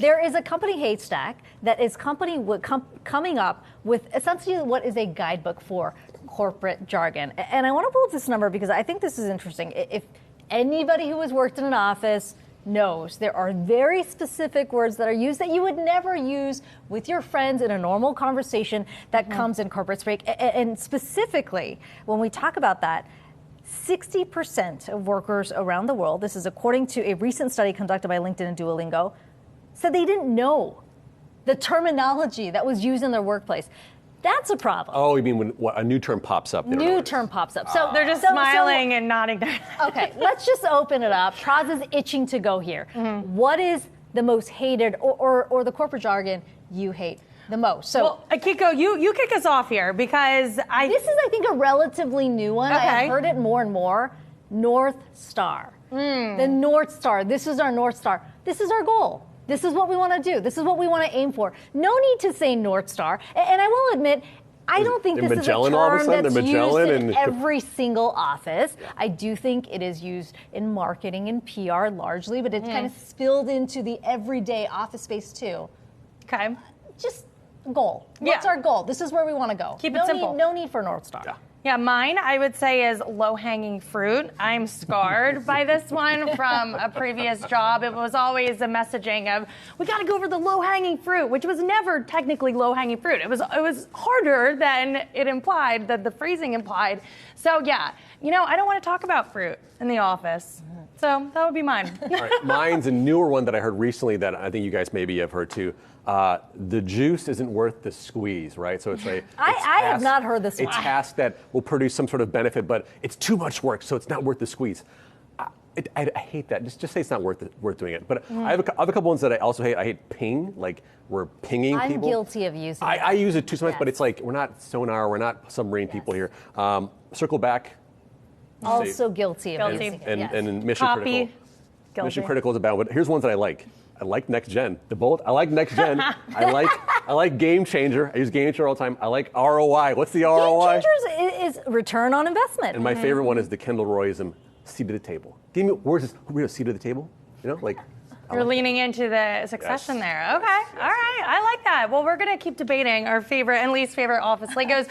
There is a company haystack that is coming up with essentially what is a guidebook for corporate jargon. And I want to pull up this number because I think this is interesting. If anybody who has worked in an office knows there are very specific words that are used that you would never use with your friends in a normal conversation that comes in corporate speak. And specifically, when we talk about that, 60% of workers around the world, this is according to a recent study conducted by LinkedIn and Duolingo, said they didn't know the terminology that was used in their workplace. That's a problem. Oh, you mean when a new term pops up? New term pops up. So they're just smiling and nodding their head. Okay, let's just open it up. Pras is itching to go here. What is the most hated or the corporate jargon you hate the most? So, well, Akiko, you kick us off here because this is, I think, a relatively new one. Okay. I've heard it more and more. North Star. The North Star. This is our North Star. This is our goal. This is what we want to do. This is what we want to aim for. No need to say North Star. And I will admit, I don't think this is a term that's used in every single office. Yeah. I do think it is used in marketing and PR largely, but it's kind of spilled into the everyday office space too. Okay. Just goal. What's our goal? This is where we want to go. Keep it simple. No need for North Star. Yeah, mine, I would say, is low-hanging fruit. I'm scarred by this one from a previous job. It was always a messaging of, we got to go over the low-hanging fruit, which was never technically low-hanging fruit. It was harder than it implied, that the phrasing implied. So, yeah, I don't want to talk about fruit in the office. So that would be mine. All right, mine's a newer one that I heard recently that I think you guys maybe have heard too. The juice isn't worth the squeeze, right? So it's I have not heard this one. A task that will produce some sort of benefit, but it's too much work, so it's not worth the squeeze. I hate that. Just say it's not worth doing it. But I have a couple ones that I also hate. I hate ping, like we're pinging people. I'm guilty of using it. I use it too sometimes, but it's like we're not sonar, we're not submarine people here. Circle back. Also guilty of using it. And in Mission Critical. Guilty. Mission Critical is about, but here's ones that I like. I like Next Gen. I like Next Gen. I like Game Changer. I use Game Changer all the time. I like ROI. What's the ROI? Game Changer is return on investment. And my favorite one is the Kendall Royism, seat at the table. Give me, where's this? Who we have a seat at the table? You're leaning into the succession there. Okay. All right. I like that. Well, we're going to keep debating our favorite and least favorite office lingos.